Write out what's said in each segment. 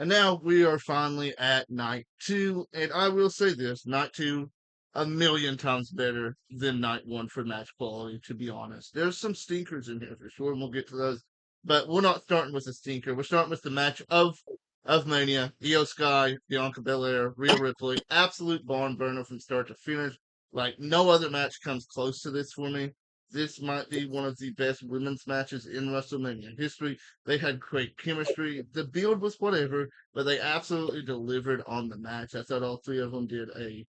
And now we are finally at night two. And I will say this night two, a million times better than night one for match quality, to be honest. There's some stinkers in here for sure, and we'll get to those. But we're not starting with a stinker. We're starting with the match of Mania, Io Sky, Bianca Belair, Rhea Ripley. Absolute barn burner from start to finish. Like no other match comes close to this for me. This might be one of the best women's matches in WrestleMania history. They had great chemistry. The build was whatever, but they absolutely delivered on the match. I thought all three of them did a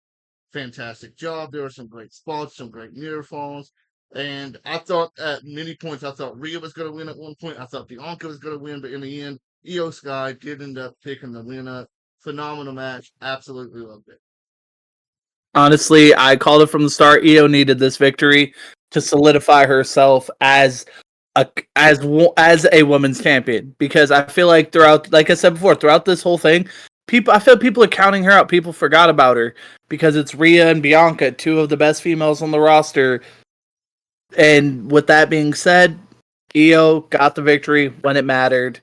fantastic job. There were some great spots, some great near falls. And I thought at many points, I thought Rhea was going to win at one point. I thought Bianca was going to win, but in the end, Io Sky did end up picking the win up. Phenomenal match. Absolutely loved it. Honestly, I called it from the start. Io needed this victory to solidify herself as a women's champion, because I feel like throughout, like I said before, throughout this whole thing, I feel people are counting her out. People forgot about her because it's Rhea and Bianca, two of the best females on the roster. And with that being said, Io got the victory when it mattered,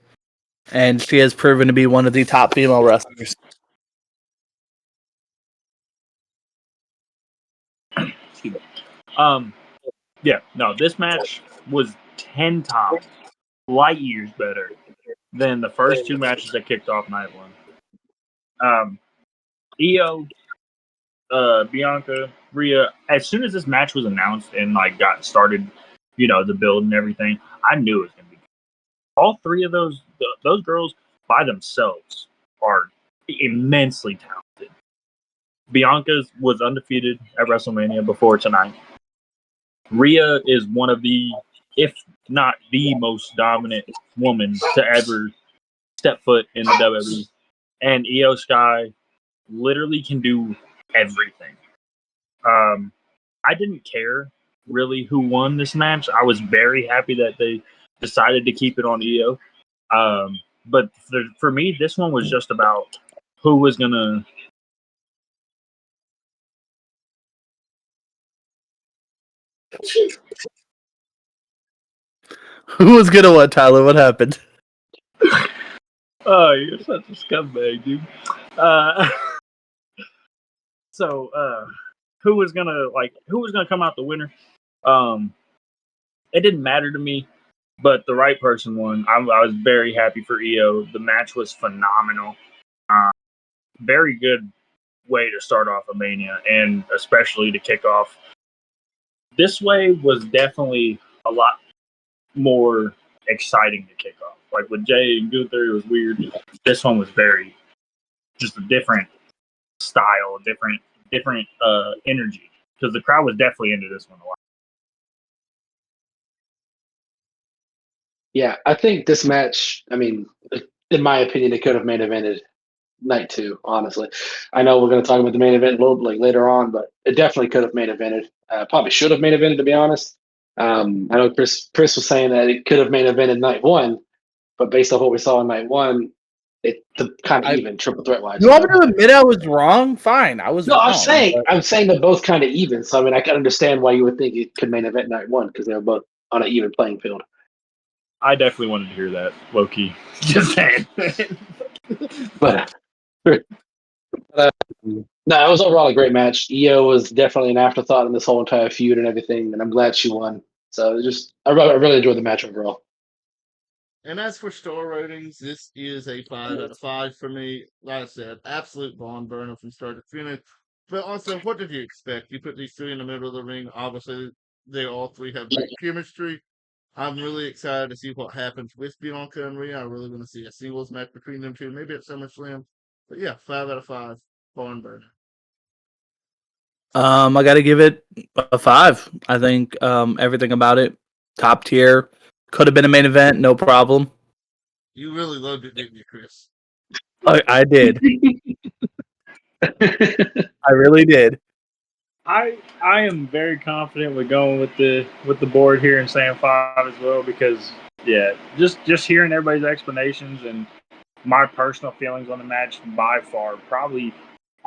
and she has proven to be one of the top female wrestlers. Yeah, no, this match was 10 times, light years better than the first two matches that kicked off night one. Io, Bianca, Rhea, as soon as this match was announced and like got started, the build and everything, I knew it was gonna be. All three of those girls by themselves are immensely talented. Bianca was undefeated at WrestleMania before tonight. Rhea is one of the, if not the most dominant woman to ever step foot in the WWE. And Io Sky literally can do everything. I didn't care really who won this match. I was very happy that they decided to keep it on Io. But for me, this one was just about who was going to. Who was gonna what, Tyler? What happened? Oh, you're such a scumbag, dude. So, who was gonna come out the winner? It didn't matter to me, but the right person won. I was very happy for Io. The match was phenomenal. Very good way to start off a Mania, and especially to kick off. This way was definitely a lot more exciting to kick off. Like with Jay and Gunther, it was weird. This one was very just a different style, different energy, because the crowd was definitely into this one a lot. Yeah, I think this match, I mean, in my opinion, it could have main evented night two, honestly. I know we're going to talk about the main event a little bit later on, but it definitely could have main evented. Probably should have main evented, to be honest. I know Chris was saying that it could have main evented night one, but based off what we saw in night one, it's kind of even triple threat wise. You want me to admit I was wrong? Fine, I was wrong. I'm saying they're both kind of even. So I mean, I can understand why you would think it could main event night one, because they were both on an even playing field. I definitely wanted to hear that, low key. Just saying. But no, it was overall a great match. Io was definitely an afterthought in this whole entire feud and everything, and I'm glad she won. So I really enjoyed the match overall. And as for star ratings, this is a 5 out of 5 for me. Like I said, absolute barn burner from start to finish. But also, what did you expect? You put these three in the middle of the ring. Obviously, they all three have great chemistry. I'm really excited to see what happens with Bianca and Rhea. I really want to see a singles match between them two, maybe at SummerSlam. But yeah, 5 out of 5, barn burner. I got to give it a 5. I think everything about it, top tier. Could have been a main event, no problem. You really loved it, didn't you, Chris? I did. I really did. I am very confident with going with the board here and saying 5 as well, because just hearing everybody's explanations and my personal feelings on the match, by far probably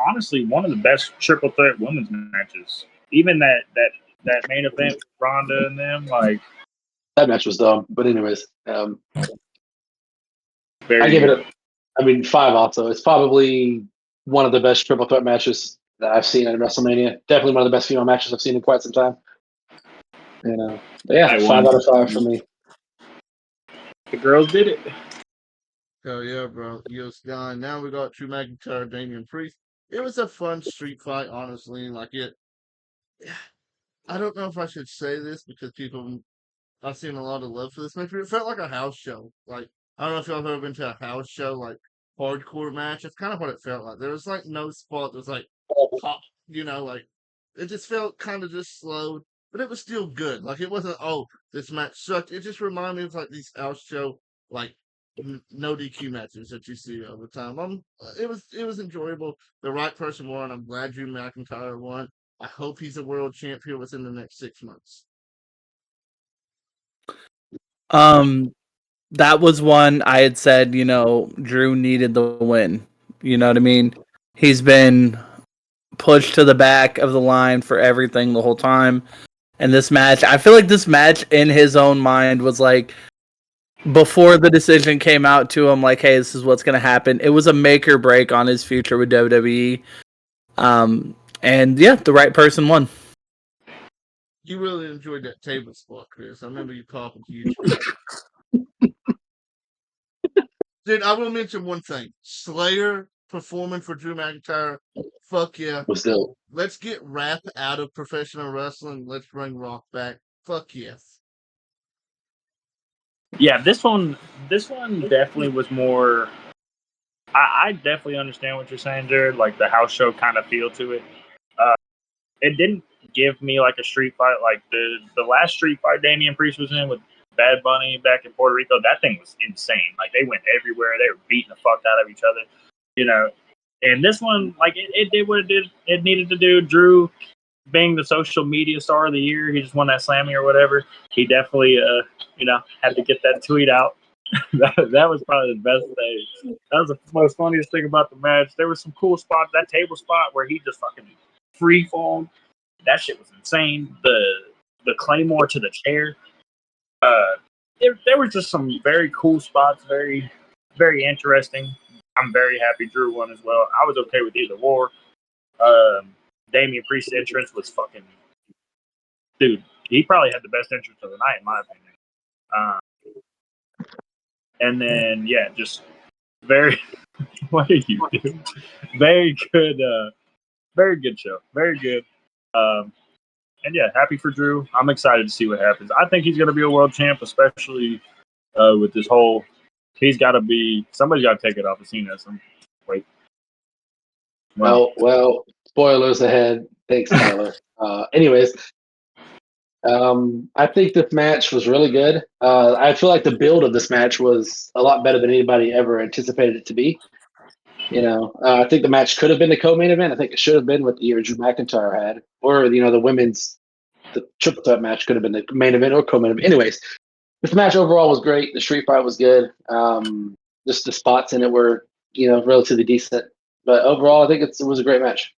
honestly one of the best triple threat women's matches. Even that main event with Ronda and them, like, that match was dumb. But anyways, I I mean, 5 also. It's probably one of the best triple threat matches that I've seen at WrestleMania. Definitely one of the best female matches I've seen in quite some time. But yeah, I 5 won. out of 5 for me. The girls did it. Hell yeah, bro. Io Sky. Now we got Drew McIntyre, Damian Priest. It was a fun street fight, honestly. Like it, I don't know if I should say this because people, I've seen a lot of love for this match, but it felt like a house show. Like, I don't know if y'all have ever been to a house show, like hardcore match. It's kind of what it felt like. There was like no spot. There was like pop, like it just felt kind of just slow, but it was still good. Like it wasn't, oh, this match sucked. It just reminded me of like these house show, like no DQ matches that you see all the time. It was enjoyable. The right person won. I'm glad Drew McIntyre won. I hope he's a world champ here within the next 6 months. That was one I had said, Drew needed the win. You know what I mean? He's been pushed to the back of the line for everything the whole time. And this match, I feel like this match in his own mind was like, before the decision came out to him, like, hey, this is what's going to happen. It was a make or break on his future with WWE. And yeah, the right person won. You really enjoyed that table spot, Chris. I remember you popping huge. Dude, I will mention one thing. Slayer performing for Drew McIntyre. Fuck yeah. Was still Let's get rap out of professional wrestling. Let's bring rock back. Fuck yes. Yeah, this one definitely was more. I definitely understand what you're saying, Jared. Like the house show kind of feel to it. It didn't give me like a street fight like the last street fight Damian Priest was in with Bad Bunny back in Puerto Rico. That thing was insane. Like they went everywhere. They were beating the fuck out of each other. And this one, like it did what it needed to do. Drew being the social media star of the year, he just won that Slammy or whatever. He definitely, had to get that tweet out. that was probably the best thing. That was the most funniest thing about the match. There was some cool spots. That table spot where he just fucking free fall. That shit was insane. The claymore to the chair. There was just some very cool spots. Very, very interesting. I'm very happy Drew won as well. I was okay with either war. Damian Priest's entrance was fucking, dude. He probably had the best entrance of the night, in my opinion. And then, yeah, just very. What are you doing? Very good. Very good show. Very good. And yeah, happy for Drew. I'm excited to see what happens. I think he's going to be a world champ, especially with this whole. He's got to be. Somebody's got to take it off of Cena. Wait. Well, spoilers ahead. Thanks, Tyler. Anyways, I think this match was really good. I feel like the build of this match was a lot better than anybody ever anticipated it to be. I think the match could have been the co-main event. I think it should have been what the year Drew McIntyre had, or the triple threat match could have been the main event or co-main event. Anyways, this match overall was great. The street fight was good. Just the spots in it were, relatively decent. But overall, I think it was a great match.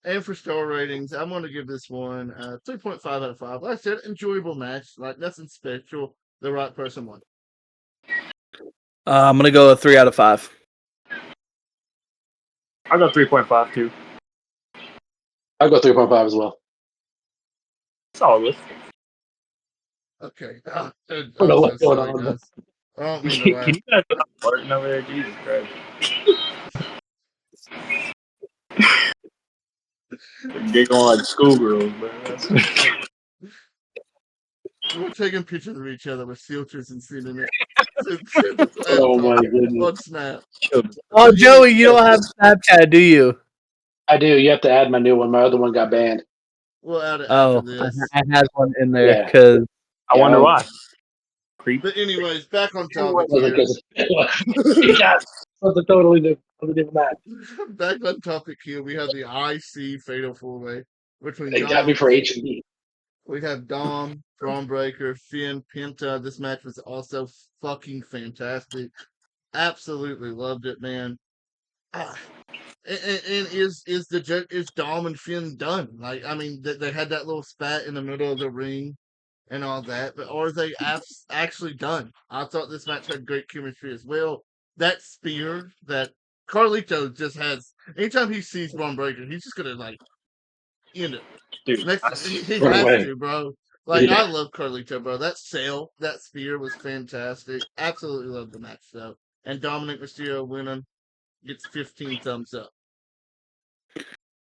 And for star ratings, I'm going to give this one 3.5 out of 5. Like I said, enjoyable match. Like nothing special. The right person won. I'm going to go a 3 out of 5. I'll go 3.5 too. I'll go 3.5 as well. Solid. Okay. I don't know what's going on. Guys. I don't mean to laugh. Can you guys stop flirting over there? Jesus Christ. Giggling like schoolgirls, man. We're taking pictures of each other with filters and sending it. Oh my goodness. On Snap. Oh, Joey, you don't have Snapchat, do you? I do. You have to add my new one. My other one got banned. We'll add it Oh, after this. I had one in there because I wonder why. Creep. But anyways, back on topic Yes, that's a totally different match. Back on topic here, we have the IC Fatal 4-Way between It got me for H&D. We have Dom, Braun Breaker, Finn, Penta. This match was also fucking fantastic. Absolutely loved it, man. And is Dom and Finn done? Like, I mean, they had that little spat in the middle of the ring, and all that, but are they actually done? I thought this match had great chemistry as well. That spear that Carlito just has, anytime he sees Braun Breaker, he's just gonna like, you know, Dude, he Run has away. to, bro. Like I Yeah. love Carlito, bro. That sail, that spear was fantastic. Absolutely love the match though. And Dominic Mysterio winning gets 15 thumbs up.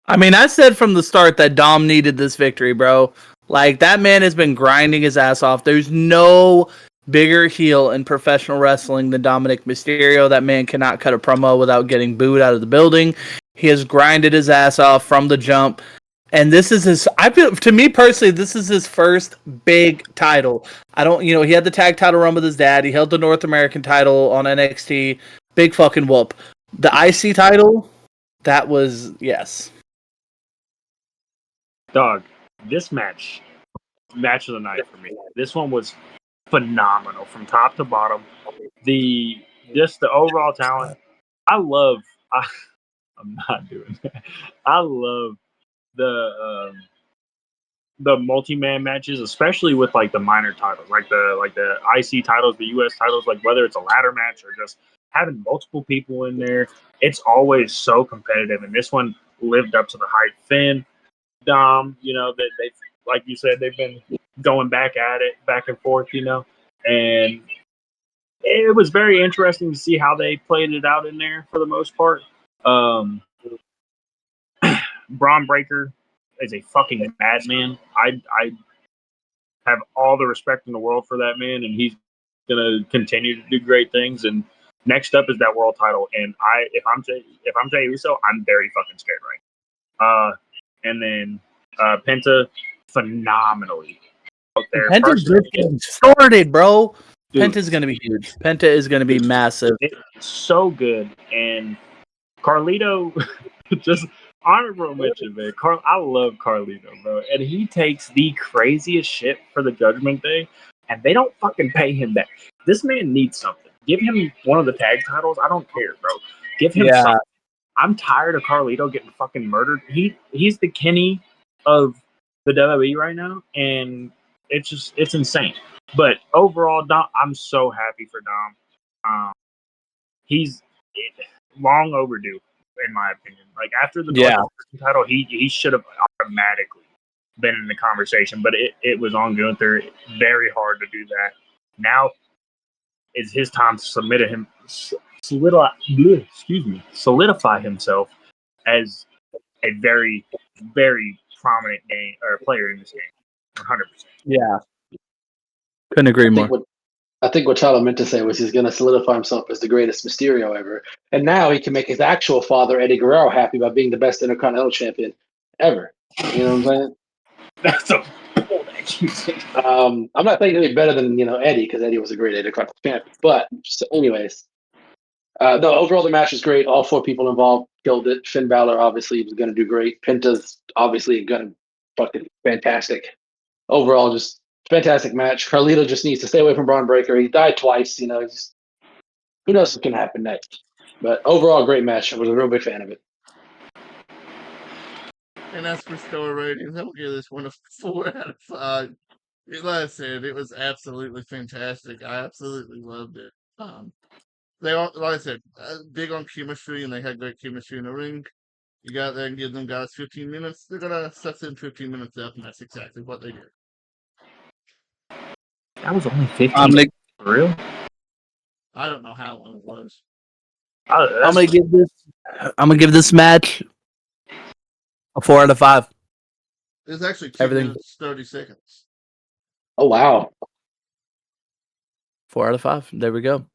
I mean, I said from the start that Dom needed this victory, bro. Like, that man has been grinding his ass off. There's no bigger heel in professional wrestling than Dominic Mysterio. That man cannot cut a promo without getting booed out of the building. He has grinded his ass off from the jump. And this is his, I feel, to me personally, this is his first big title. I don't, he had the tag title run with his dad. He held the North American title on NXT. Big fucking whoop. The IC title, that was, yes. Dog, this match of the night for me. This one was phenomenal from top to bottom. The overall talent. I love. I'm not doing that. I love the multi-man matches, especially with like the minor titles, like the IC titles, the US titles, like whether it's a ladder match or just having multiple people in there. It's always so competitive, and this one lived up to the hype. Finn, Dom, that they, like you said, they've been going back at it, back and forth, and it was very interesting to see how they played it out in there for the most part. Braun Breaker is a fucking madman. I have all the respect in the world for that man, and he's gonna continue to do great things. And next up is that world title. And if I'm Jey Uso, I'm very fucking scared right. And then Penta, phenomenally out there. Penta's just getting started, bro. Penta's gonna be huge. Penta is gonna be massive. It's so good. And Carlito, just honorable mention, man. I love Carlito, bro. And he takes the craziest shit for the Judgment Day, and they don't fucking pay him that. This man needs something. Give him one of the tag titles. I don't care, bro. Give him something. I'm tired of Carlito getting fucking murdered. He's the Kenny of the WWE right now, and it's insane. But overall, Dom, I'm so happy for Dom. He's long overdue, in my opinion. Like after the North title, he should have automatically been in the conversation, but it was on Gunther. Very hard to do that. Now is his time to solidify himself as a very, very prominent game or player in this game. 100%. Yeah. Couldn't agree more. I think what Tyler meant to say was he's going to solidify himself as the greatest Mysterio ever. And now he can make his actual father, Eddie Guerrero, happy by being the best Intercontinental Champion ever. You know what I'm saying? That's a bold accusation. I'm not saying he'll be better than, Eddie, because Eddie was a great Intercontinental Champion. But, anyways, no, overall the match was great. All four people involved killed it. Finn Balor obviously was going to do great. Penta's obviously going to fucking fantastic. Overall, just fantastic match. Carlito just needs to stay away from Braun Breaker. He died twice. Who knows what can happen next. But overall, great match. I was a real big fan of it. And as for star ratings, I'm gonna give this one a 4 out of 5. Like I said, it was absolutely fantastic. I absolutely loved it. They all, like I said, big on chemistry, and they had great chemistry in the ring. You got there and give them guys 15 minutes. They're gonna suck in 15 minutes up, and that's exactly what they did. That was only 15. For real? I don't know how long it was. I'm gonna give this match a 4 out of 5. It was actually 2 minutes 30 seconds. Oh wow. 4 out of 5. There we go.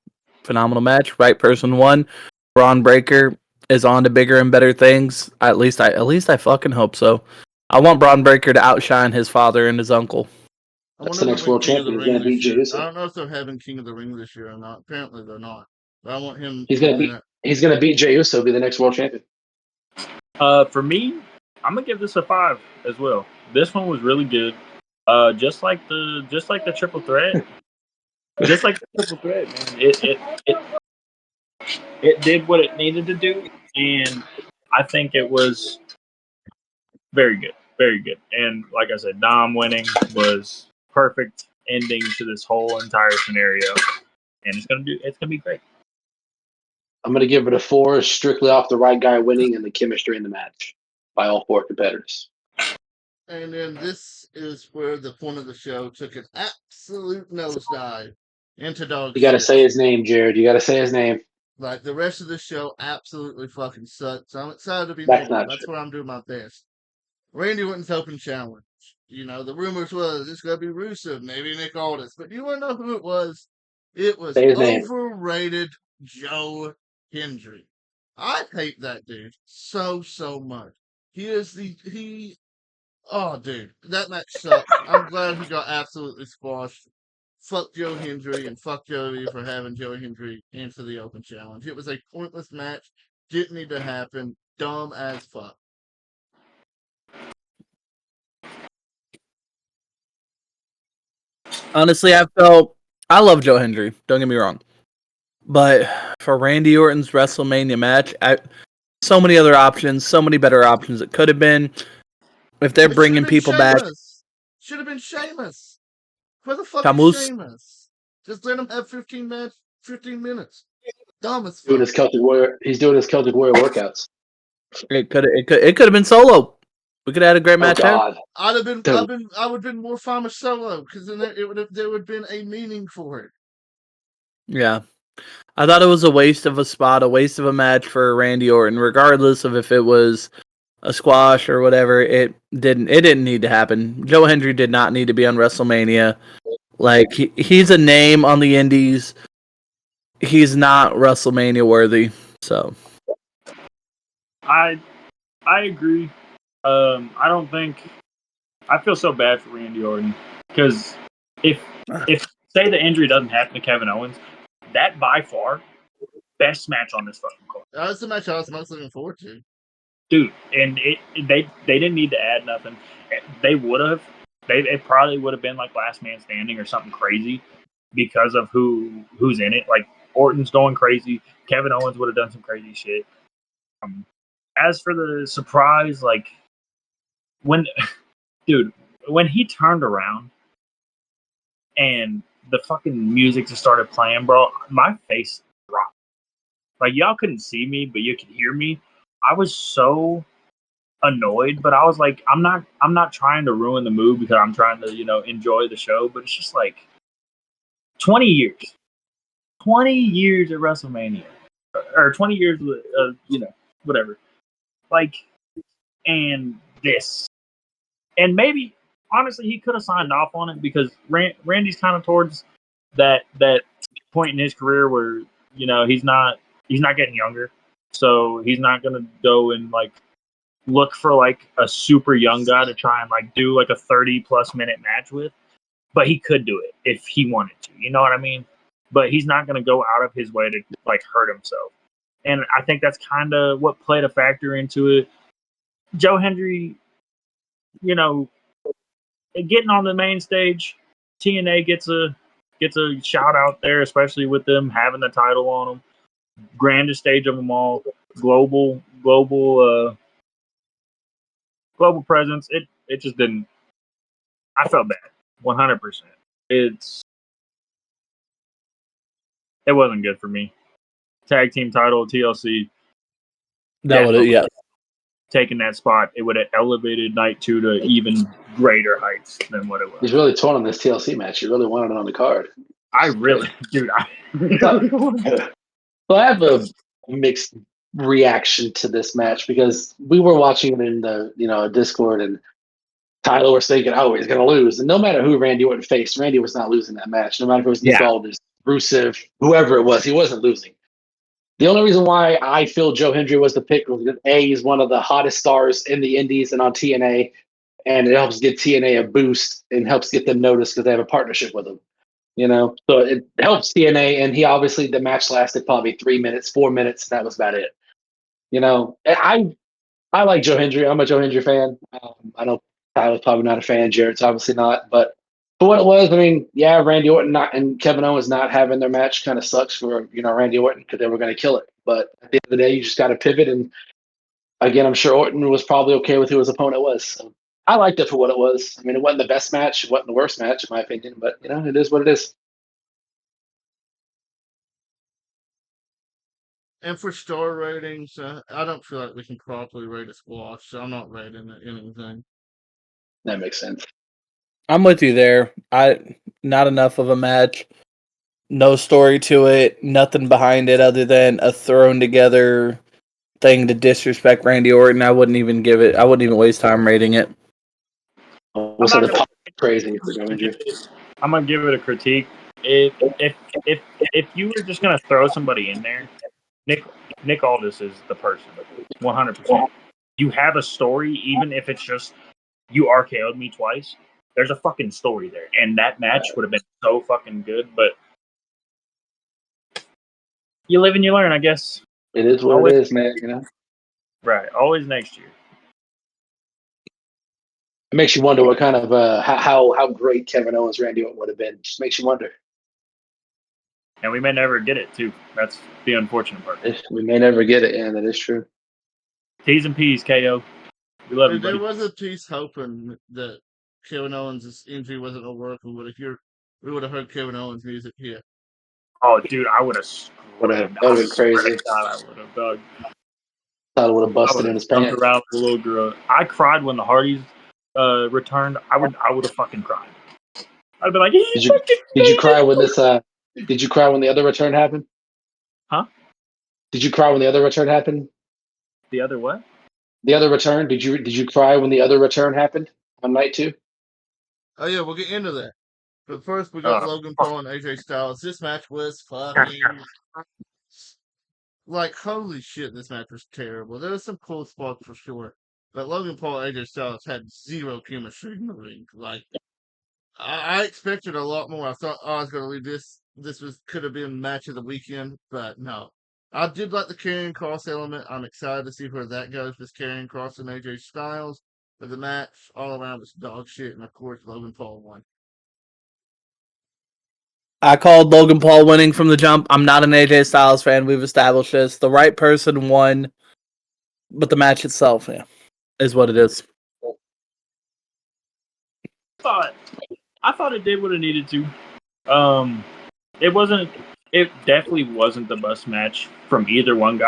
Phenomenal match. Right person won. Braun Breaker is on to bigger and better things. At least I fucking hope so. I want Braun Breaker to outshine his father and his uncle. That's the next world champion. He's going to beat Jey Uso. I don't know if they're having King of the Ring this year or not. Apparently they're not. But I want him. He's going to beat Jey Uso, be the next world champion. For me, I'm gonna give this a 5 as well. This one was really good. Just like the triple threat. Just like the triple threat, man. It did what it needed to do, and I think it was very good. Very good. And like I said, Dom winning was perfect ending to this whole entire scenario, and it's gonna be great. I'm going to give it a 4, strictly off the right guy winning and the chemistry in the match by all 4 competitors. And then this is where the point of the show took an absolute nosedive into dog You got to shit. say his name, Jared. You got to say his name. Like the rest of the show absolutely fucking sucks. I'm excited to be That's negative. not That's true. where I'm doing my best. Randy Orton's open challenge. You know, the rumors was it's gonna be Rusev, maybe Nick Aldis, but you wanna know who it was? It was Say his name. overrated Joe Hendry. I hate that dude so much. Oh dude, that match sucked. I'm glad he got absolutely squashed. Fuck Joe Hendry and fuck Jody for having Joe Hendry into the open challenge. It was a pointless match. Didn't need to happen. Dumb as fuck. Honestly, I love Joe Hendry. Don't get me wrong, but for Randy Orton's WrestleMania match, so many other options, so many better options it could have been. If they're It should have bringing been people back, Sheamus. Should have been Sheamus. Where the fuck is Camus, Sheamus? Just let him have 15 minutes. Dumb as Doing fuck. his Celtic Warrior. He's doing his Celtic Warrior workouts. it could have been Solo. We could have had a great Oh match there. God, I would have dude. been more fond of Solo because then there would have been a meaning for it. Yeah. I thought it was a waste of a spot, a waste of a match for Randy Orton, regardless of if it was a squash or whatever. It didn't need to happen. Joe Hendry did not need to be on WrestleMania. Like he's a name on the indies. He's not WrestleMania worthy. So I agree. I don't think I feel so bad for Randy Orton because if say the injury doesn't happen to Kevin Owens, that by far best match on this fucking card. That's the match I was most looking forward to. Dude, and they didn't need to add nothing. They would have. It probably would have been like Last Man Standing or something crazy because of who's in it. Like Orton's going crazy. Kevin Owens would have done some crazy shit. As for the surprise, like when when he turned around and the fucking music just started playing, bro, my face dropped. Like y'all couldn't see me, but you could hear me. I was so annoyed, but I was like, I'm not trying to ruin the mood because I'm trying to, enjoy the show, but it's just like 20 years. 20 years at WrestleMania. Or 20 years whatever. Like and this. And maybe honestly he could have signed off on it because Randy's kind of towards that point in his career where, he's not getting younger. So he's not going to go and like look for like a super young guy to try and like do like a 30 plus minute match with, but he could do it if he wanted to, you know what I mean? But he's not going to go out of his way to like hurt himself. And I think that's kind of what played a factor into it. Joe Hendry, getting on the main stage, TNA gets a shout out there, especially with them having the title on them. Grandest stage of them all, global presence. It just didn't. I felt bad, 100%. It wasn't good for me. Tag team title, TLC. that would have, yeah. Taking that spot, it would have elevated Night 2 to even greater heights than what it was. He's really torn on this TLC match. He really wanted it on the card. I really Well, I have a mixed reaction to this match because we were watching it in the Discord, and Tyler was thinking, "Oh, he's going to lose." And no matter who Randy Orton faced, Randy was not losing that match. No matter if it was Nick Aldis, Rusev, whoever it was, he wasn't losing. The only reason why I feel Joe Hendry was the pick was that he's one of the hottest stars in the Indies and on TNA, and it helps get TNA a boost and helps get them noticed because they have a partnership with him. So it helps TNA, and he obviously the match lasted probably 3 minutes, 4 minutes. That was about it. I like Joe Hendry. I'm a Joe Hendry fan. I know Tyler's probably not a fan. Jared's obviously not. But for what it was, I mean, yeah, Randy Orton and Kevin Owens not having their match kind of sucks for Randy Orton because they were going to kill it. But at the end of the day, you just got to pivot. And again, I'm sure Orton was probably okay with who his opponent was. So I liked it for what it was. I mean, it wasn't the best match, it wasn't the worst match, in my opinion, but it is what it is. And for star ratings, I don't feel like we can properly rate a squash, so I'm not rating it anything. That makes sense. I'm with you there. Not enough of a match. No story to it. Nothing behind it other than a thrown together thing to disrespect Randy Orton. I wouldn't even waste time rating it. We'll say the pop crazy for no injury. I'm gonna give it a critique. If you were just gonna throw somebody in there, Nick Aldis is the person, 100%. You have a story, even if it's just you RKO'd me twice. There's a fucking story there, and that match would have been so fucking good. But you live and you learn, I guess. It is what it is, man. Right. Always next year. It makes you wonder what kind of how great Kevin Owens Randy Orton would have been. Just makes you wonder. And we may never get it too. That's the unfortunate part. We may never get it, and that is true. T's and P's, KO. We love you, buddy. There was a piece hoping that Kevin Owens' injury wasn't a working, but we would have heard Kevin Owens' music here. Oh, dude, I would have That would have been crazy. I would have dug. Thought it would have busted in his pants. Around like a little girl. I cried when the Hardys returned. I would have fucking cried. I'd be like, did you cry when this? Did you cry when the other return happened? Huh? Did you cry when the other return happened? The other what? The other return. Did you cry when the other return happened on night 2? Oh yeah, we'll get into that. But first, we got Logan Paul and AJ Styles. This match was fucking like holy shit. This match was terrible. There was some cool spots for sure, but Logan Paul and AJ Styles had zero chemistry in the ring. Like I expected a lot more. I thought I was going to leave this. Could have been match of the weekend, but no. I did like the carrying cross element. I'm excited to see where that goes. This carrying cross and AJ Styles. But the match all around was dog shit, and of course Logan Paul won. I called Logan Paul winning from the jump. I'm not an AJ Styles fan. We've established this. The right person won, but the match itself, is what it is. I thought it did what it needed to. It definitely wasn't the best match from either one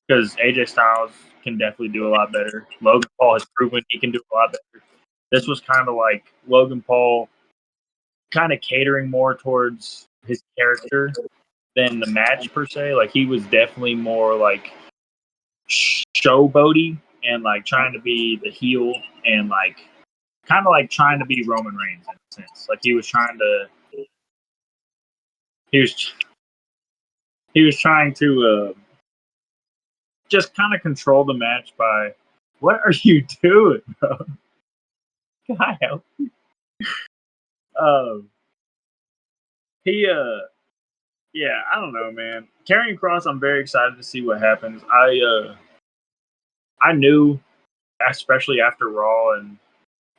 because AJ Styles can definitely do a lot better. Logan Paul has proven he can do a lot better. This was kind of like Logan Paul kind of catering more towards his character than the match per se. Like he was definitely more like showboaty and like trying to be the heel and like kind of like trying to be Roman Reigns in a sense. Like he was trying to just kind of control the match by what are you doing, bro? Can I help you? Yeah, I don't know, man. Carrying Cross, I'm very excited to see what happens. I knew, especially after Raw and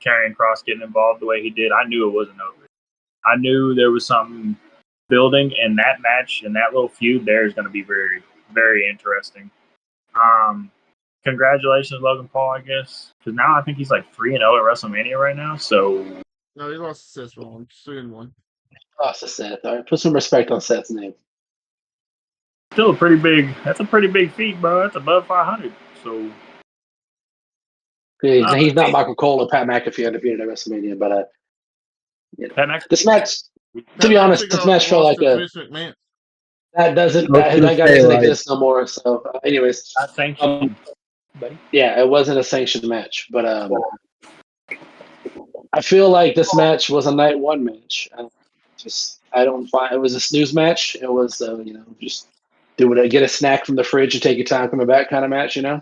Karrion Kross getting involved the way he did, I knew it wasn't over. I knew there was something building, and that match and that little feud there is going to be very, very interesting. Congratulations, Logan Paul, I guess, because now I think he's like 3-0 at WrestleMania right now. So no, he lost to Seth Rollins, 3-1. Lost to Seth. All right, put some respect on Seth's name. Still a pretty big. That's a pretty big feat, bro. That's above 500. So yeah, he's not Michael Cole or Pat McAfee undefeated at WrestleMania, but this match. To be honest, this match felt like that guy doesn't exist no more. So, anyways, yeah, it wasn't a sanctioned match, but I feel like this match was a night 1 match. I don't find it was a snooze match. It was just get a snack from the fridge and take your time coming back kind of match. I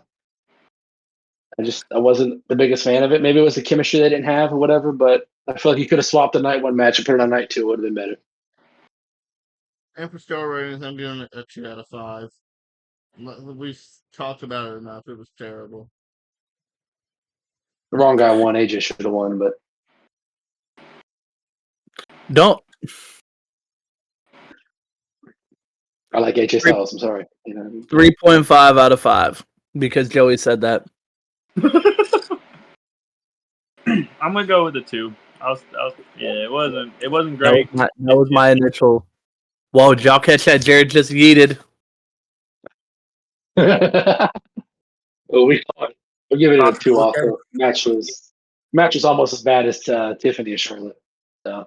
wasn't the biggest fan of it. Maybe it was the chemistry they didn't have or whatever, but I feel like you could have swapped the night 1 match and put it on night 2. It would have been better. And for star ratings, I'm giving it a 2 out of 5. We've talked about it enough. It was terrible. The wrong guy won. AJ should have won, but don't. I like AJ Styles. I'm sorry. 3.5 out of 5 because Joey said that. I'm gonna go with the 2. Yeah, it wasn't great. That was my initial. Whoa, did y'all catch that? Jared just yeeted. Well, we're giving it a 2 Okay. also. Match was almost as bad as Tiffany and Charlotte. So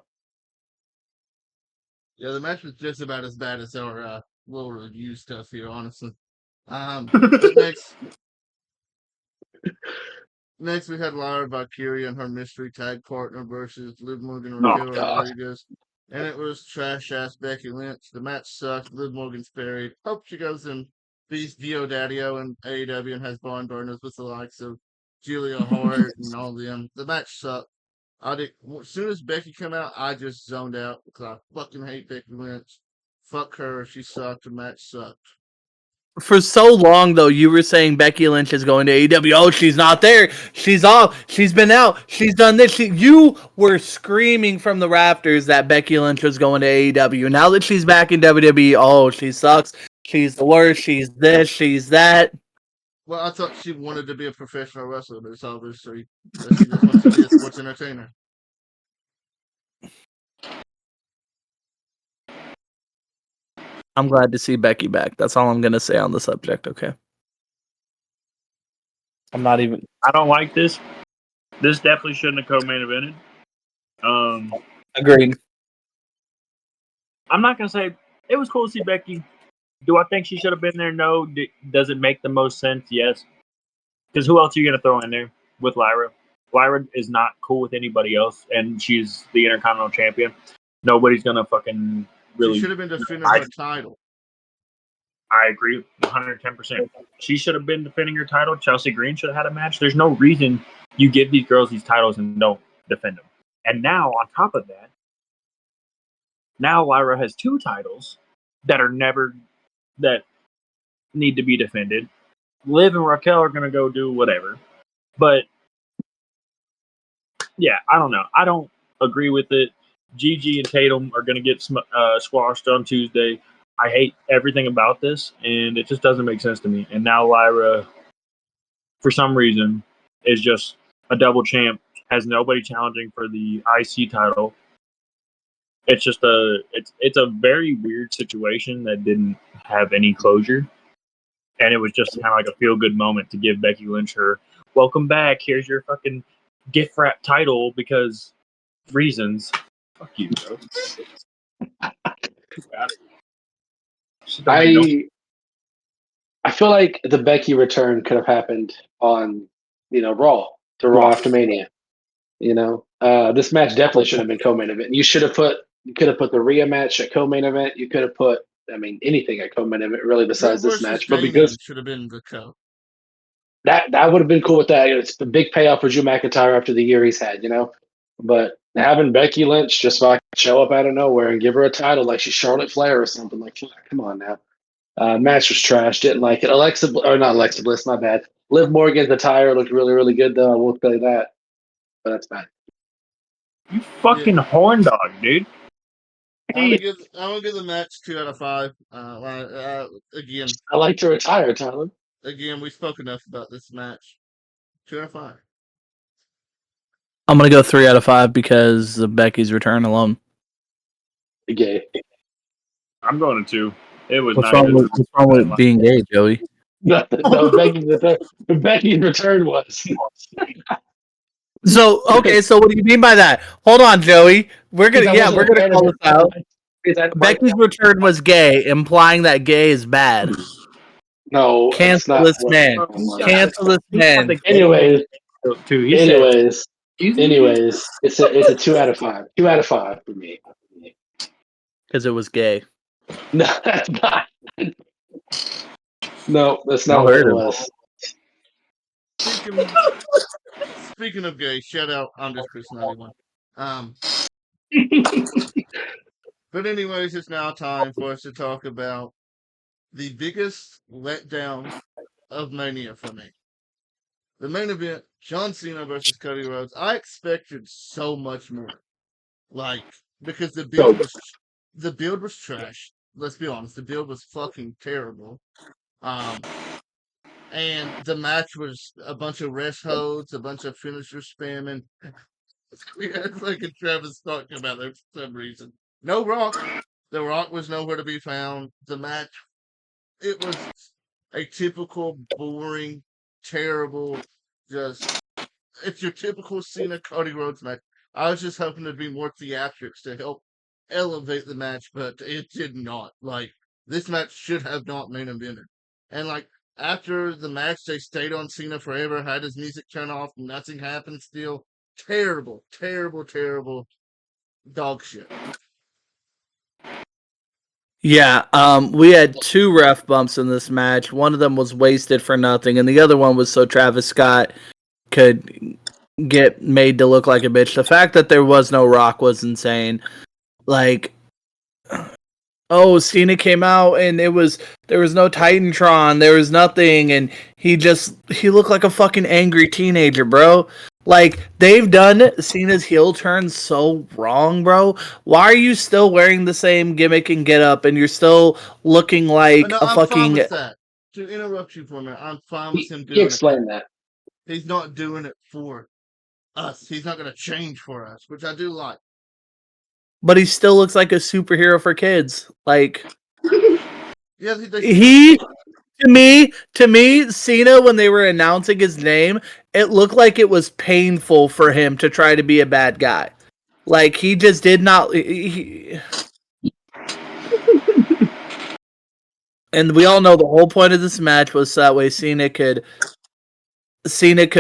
Yeah, the match was just about as bad as our little review stuff here, honestly. But next we had Lyra Valkyria and her mystery tag partner versus Liv Morgan and Oh, Raquel God. Rodriguez. And it was trash ass Becky Lynch. The match sucked. Liv Morgan's buried. Hope she goes and beats Daddio and AEW and has barn burners with the likes of Julia Hart and all them. The match sucked. As soon as Becky came out, I just zoned out because I fucking hate Becky Lynch. Fuck her. She sucked. The match sucked. For so long, though, you were saying Becky Lynch is going to AEW. Oh, she's not there. She's off. She's been out. She's done this. You were screaming from the rafters that Becky Lynch was going to AEW. Now that she's back in WWE, oh, she sucks. She's the worst. She's this. She's that. Well, I thought she wanted to be a professional wrestler, but it's obviously that she just wants to be a sports entertainer. I'm glad to see Becky back. That's all I'm going to say on the subject, okay? I'm not even... I don't like this. This definitely shouldn't have co-main evented. Agreed. I'm not gonna say it was cool to see Becky. Do I think she should have been there? No. Does it make the most sense? Yes. Because who else are you gonna throw in there with Lyra? Lyra is not cool with anybody else, and she's the Intercontinental Champion. Nobody's gonna fucking really. She should have been defending her title. I agree 110%. She should have been defending her title. Chelsea Green should have had a match. There's no reason you give these girls these titles and don't defend them. And now, on top of that, now Lyra has 2 titles that need to be defended. Liv and Raquel are going to go do whatever. But, yeah, I don't know. I don't agree with it. Gigi and Tatum are going to get squashed on Tuesday. I hate everything about this, and it just doesn't make sense to me. And now Lyra, for some reason, is just a double champ, has nobody challenging for the IC title. It's just it's a very weird situation that didn't have any closure, and it was just kind of like a feel good moment to give Becky Lynch her welcome back. Here's your fucking gift wrap title because reasons. Fuck you, bro. I feel like the Becky return could have happened on Raw after Mania. This match definitely should have been co-main event. You could have put the Rhea match at co-main event. You could have put anything at co-main event really besides this match. But because should have been the co. That would have been cool with that. It's the big payoff for Drew McIntyre after the year he's had, But having Becky Lynch just show up out of nowhere and give her a title like she's Charlotte Flair or something like, come on now. Match was trash. Didn't like it. Not Alexa Bliss. My bad. Liv Morgan's attire looked really, really good though. I will tell you that. But that's bad. You fucking horn dog, dude. I'm gonna give the match 2 out of 5. Again, I like to retire, Tyler. Again, we spoke enough about this match. 2 out of 5. I'm gonna go 3 out of 5 because of Becky's return alone. Gay. I'm going to 2. It was what's wrong with being gay, Joey? No, Becky's return was. So okay, so what do you mean by that? Hold on, Joey. We're gonna call this out. Becky's return was gay, implying that gay is bad. No, cancel this man. Cancel this man. Anyways, it's a 2 out of 5. 2 out of 5 for me. Because it was gay. No, that's not. No, that's not what it was. Speaking of gay, shout out, I'm just Chris 91. But anyways, it's now time for us to talk about the biggest letdown of Mania for me. The main event, John Cena versus Cody Rhodes. I expected so much more. Because the build was trash. Let's be honest, the build was fucking terrible. and the match was a bunch of rest holds, a bunch of finisher spamming. We had fucking Travis Scott come out there for some reason. No Rock. The Rock was nowhere to be found. The match, it was a typical, boring, terrible, just, it's your typical Cena Cody Rhodes match. I was just hoping there'd be more theatrics to help elevate the match, but it did not. Like, this match should have not main evented. And like, after the match, they stayed on Cena forever, had his music turn off, nothing happened still. Terrible, terrible, terrible dog shit. Yeah, we had 2 ref bumps in this match. One of them was wasted for nothing, and the other one was so Travis Scott could get made to look like a bitch. The fact that there was no Rock was insane. Like, oh, Cena came out and there was no Titantron, there was nothing, and he looked like a fucking angry teenager, bro. Like, they've done Cena's heel turn so wrong, bro. Why are you still wearing the same gimmick and get up, and you're still looking like No, a I'm fine fucking... with that. To interrupt you for a minute, I'm fine with him He doing it. explained that. He's not doing it for us. He's not going to change for us, which I do like. But he still looks like a superhero for kids. Like, Yeah, he... To me, Cena, when they were announcing his name, it looked like it was painful for him to try to be a bad guy. Like, he just did not... And we all know the whole point of this match was so that way Cena could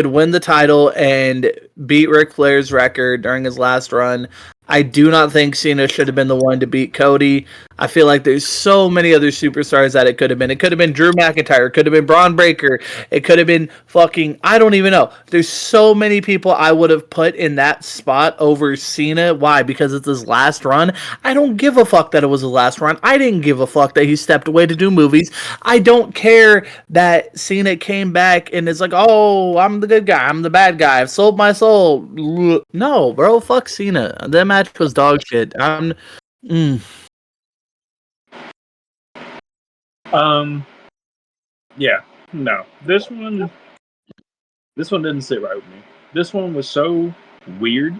win the title and beat Ric Flair's record during his last run. I do not think Cena should have been the one to beat Cody. I feel like there's so many other superstars that it could have been. It could have been Drew McIntyre. It could have been Braun Breaker. It could have been fucking... I don't even know. There's so many people I would have put in that spot over Cena. Why? Because it's his last run? I don't give a fuck that it was his last run. I didn't give a fuck that he stepped away to do movies. I don't care that Cena came back and is like, oh, I'm the good guy. I'm the bad guy. I've sold my soul. No, bro. Fuck Cena. That match was dog shit. Yeah, no. This one didn't sit right with me. This one was so weird.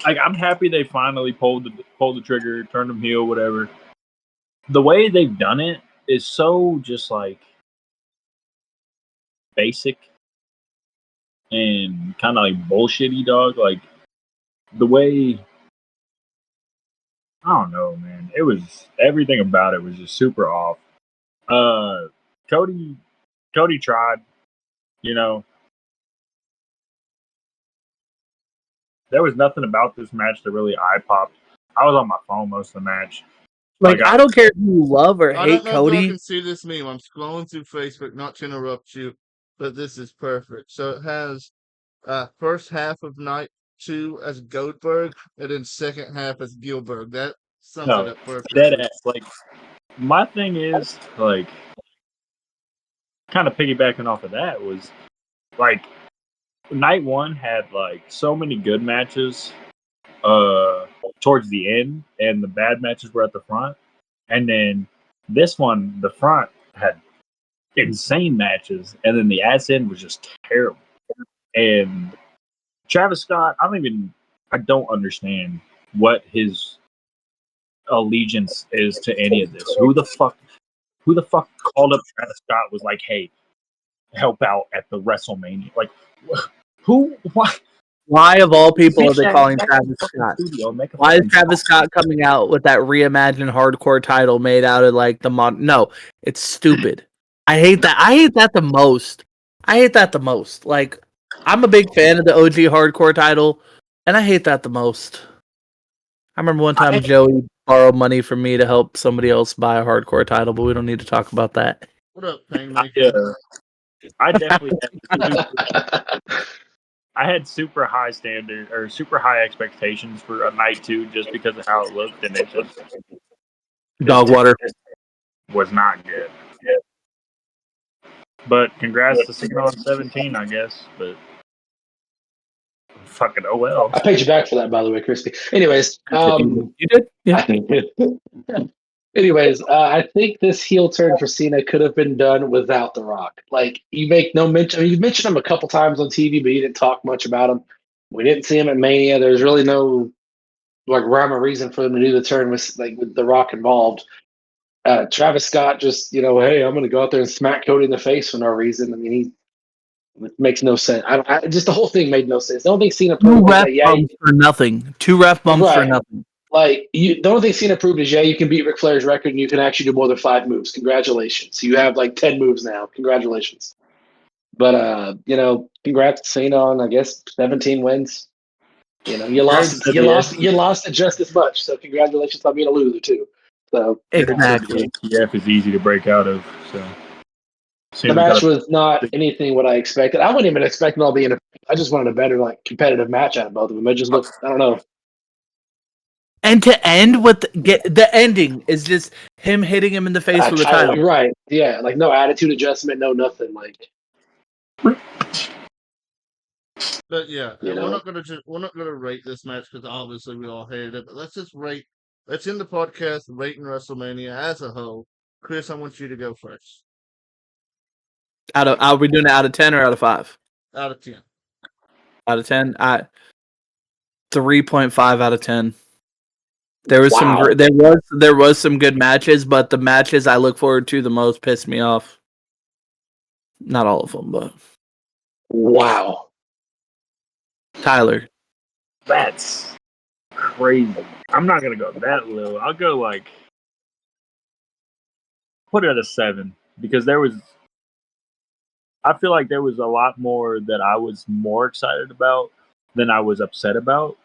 Like, I'm happy they finally pulled the trigger, turned him heel, whatever. The way they've done it is so just like basic and kind of like bullshitty, dog. Like, the way, I don't know, man. It was, everything about it was just super off. Cody tried, you know. There was nothing about this match that really eye popped. I was on my phone most of the match. Like, I don't care if you love or I hate don't know if y'all Cody. can see this meme. I'm scrolling through Facebook, not to interrupt you, but this is perfect. So it has first half of night 2 as Goldberg, and then second half as Gilbert. That sums it up perfectly. Dead ass. Like, my thing is, like, kind of piggybacking off of that was, like, night 1 had, like, so many good matches towards the end, and the bad matches were at the front. And then this one, the front had insane matches, and then the ass end was just terrible. And Travis Scott, I don't understand what his allegiance is to any of this. Who the fuck called up Travis Scott was like, hey, help out at the WrestleMania? Like, who? What? Why, of all people, are they calling Travis Scott? Why is Travis Scott coming out with that reimagined hardcore title made out of like the No, it's stupid. I hate that. I hate that the most. Like, I'm a big fan of the OG hardcore title, and I hate that the most. I remember one time Joey borrowed money from me to help somebody else buy a hardcore title, but we don't need to talk about that. What up, Painmaker? I definitely I had super high standard or super high expectations for a night 2 just because of how it looked, and it just Dog water was not good. But congrats to Cena on 17, I guess. But fucking oh well. I paid you back for that, by the way, Christy. Anyways, you did? Yeah. Anyways, I think this heel turn for Cena could have been done without The Rock. Like, you make no mention. You mentioned him a couple times on TV, but you didn't talk much about him. We didn't see him at Mania. There's really no like rhyme or reason for them to do the turn with The Rock involved. Travis Scott just, hey, I'm going to go out there and smack Cody in the face for no reason. I mean, it makes no sense. Just the whole thing made no sense. The only thing Cena Two proved was ref that, bumps for nothing. Two ref bumps for right. nothing. Like, the only thing Cena proved is, you can beat Ric Flair's record and you can actually do more than 5 moves. Congratulations. You have like 10 moves now. Congratulations. But, congrats to Cena on, I guess, 17 wins. You lost it just as much. So congratulations on being a loser too. So Exactly. The ATF is easy to break out of. So the match was not anything what I expected. I wasn't even expecting all the interference. I just wanted a better, like, competitive match out of both of them. It just looked, I don't know. And to end with the ending is just him hitting him in the face with the title. Right. Yeah. Like, no attitude adjustment, no nothing. Like, But yeah, we're not gonna rate this match because obviously we all hated it. But let's just rate. Let's end the podcast rating WrestleMania as a whole. Chris, I want you to go first. Are we doing it out of 10 or out of 5? Out of 10. Out of 10, 3.5 out of 10. There was there was some good matches, but the matches I look forward to the most pissed me off. Not all of them, but wow. Tyler, that's crazy. I'm not gonna go that low. I'll go like put it at a 7 because I feel like there was a lot more that I was more excited about than I was upset about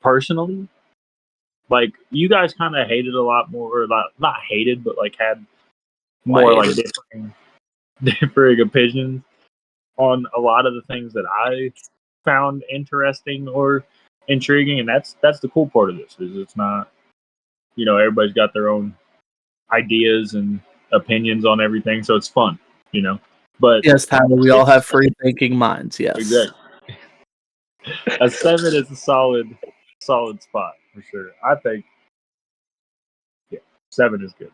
personally. Like, you guys kind of hated a lot more, or not hated, but like had more like differing opinions on a lot of the things that I found interesting or intriguing, and that's the cool part of this is it's not, everybody's got their own ideas and opinions on everything, so it's fun, But yes, Tyler, we all have free thinking minds. Yes, exactly. A 7 is a solid spot for sure. I think, 7 is good.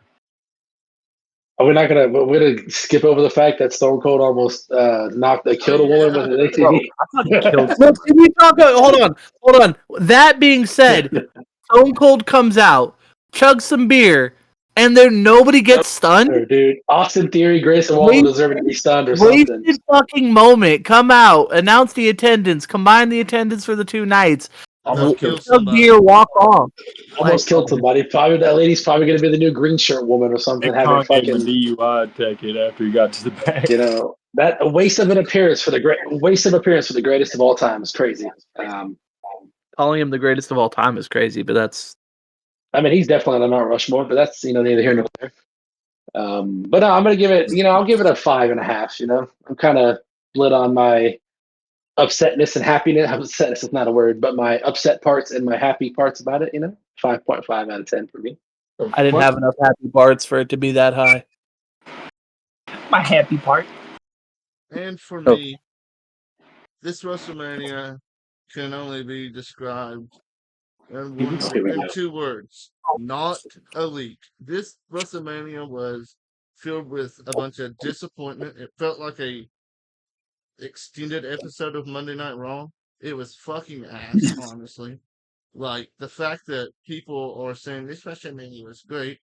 We're gonna skip over the fact that Stone Cold almost killed a woman with an ATV. I thought he killed. Look, can we talk? Hold on. That being said, Stone Cold comes out, chugs some beer, and then nobody gets stunned. Dude, Austin Theory, Grayson Waller deserving to be stunned or something. Wasted fucking moment. Come out, announce the attendance, combine the attendance for the 2 nights. Chug beer, walk off. Almost killed somebody. Probably that lady's probably going to be the new green shirt woman or something. Having fucking DUI ticket after he got to the back. That a waste of appearance for the greatest of all time is crazy. Calling him the greatest of all time is crazy, but that's. I mean, he's definitely on Mount Rushmore, but that's neither here nor there. But no, I'm going to give it. I'll give it a 5.5. I'm kind of split on my upsetness and happiness. Upsetness is not a word, but my upset parts and my happy parts about it. 5.5 out of 10 for me. I didn't have enough happy parts for it to be that high. My happy part. And for me, this WrestleMania can only be described in 2 words. Not elite. This WrestleMania was filled with a bunch of disappointment. It felt like a extended episode of Monday Night Raw. It was fucking ass, honestly. Like, the fact that people are saying this WrestleMania was great,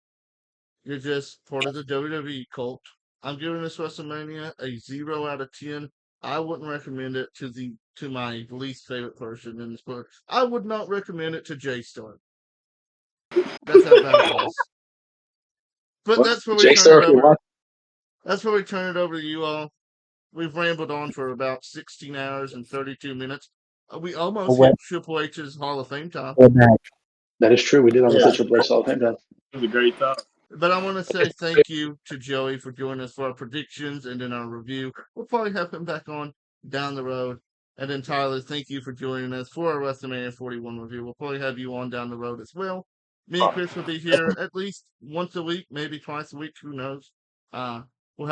you're just part of the WWE cult. I'm giving this WrestleMania a 0 out of 10. I wouldn't recommend it to my least favorite person in the sport. I would not recommend it to Jay Stark. That's how bad it was. But that's where we turn it over. That's where we turn it over to you all. We've rambled on for about 16 hours and 32 minutes. We almost hit Triple H's Hall of Fame time. That is true. We did almost hit Triple H's Hall of Fame time. It was a great thought. But I want to say thank you to Joey for joining us for our predictions and in our review. We'll probably have him back on down the road. And then Tyler, thank you for joining us for our WrestleMania 41 review. We'll probably have you on down the road as well. Me and Chris will be here at least once a week, maybe twice a week. Who knows? We'll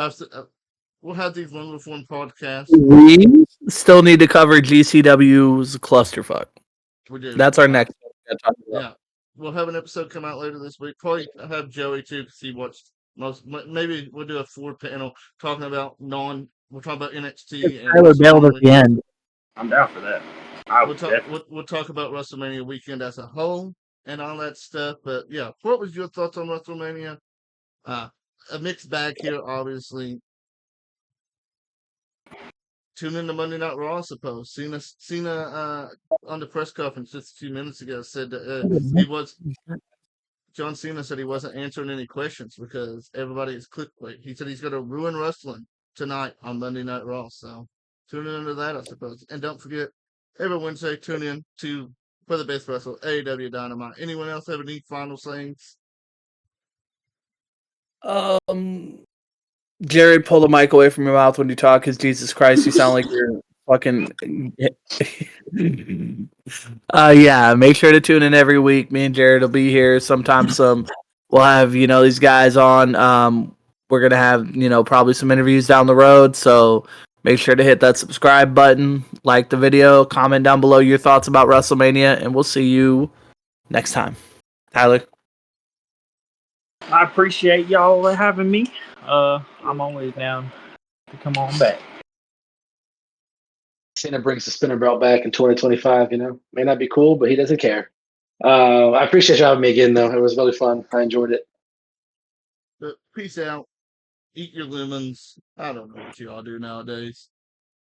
have these longer form podcasts. We still need to cover GCW's clusterfuck. We do. That's our next one. Yeah. we'll have an episode come out later this week. Probably have Joey too, because he watched most. Maybe we'll do a 4 panel talking about We'll talk about NXT and Tyler bailed at WrestleMania. the end. I'm down for that. I We'll would talk. definitely. We'll talk about WrestleMania weekend as a whole and all that stuff. But yeah, what was your thoughts on WrestleMania? A mixed bag here, obviously. Tune in to Monday Night Raw, I suppose. Cena on the press conference just a few minutes ago said that John Cena said he wasn't answering any questions because everybody is clickbait. He said he's going to ruin wrestling tonight on Monday Night Raw. So tune in to that, I suppose. And don't forget, every Wednesday, tune in to For the Best Wrestle, AEW Dynamite. Anyone else have any final sayings? Jared, pull the mic away from your mouth when you talk, because Jesus Christ, you sound like you're fucking. Yeah, make sure to tune in every week. Me and Jared will be here. Sometimes we'll have these guys on. We're gonna have probably some interviews down the road. So make sure to hit that subscribe button, like the video, comment down below your thoughts about WrestleMania, and we'll see you next time. Tyler. I appreciate y'all having me. I'm always down to come on back. Cena brings the spinner belt back in 2025. May not be cool, but he doesn't care. I appreciate you having me again, though. It was really fun. I enjoyed it. But peace out. Eat your lemons. I don't know what you all do nowadays.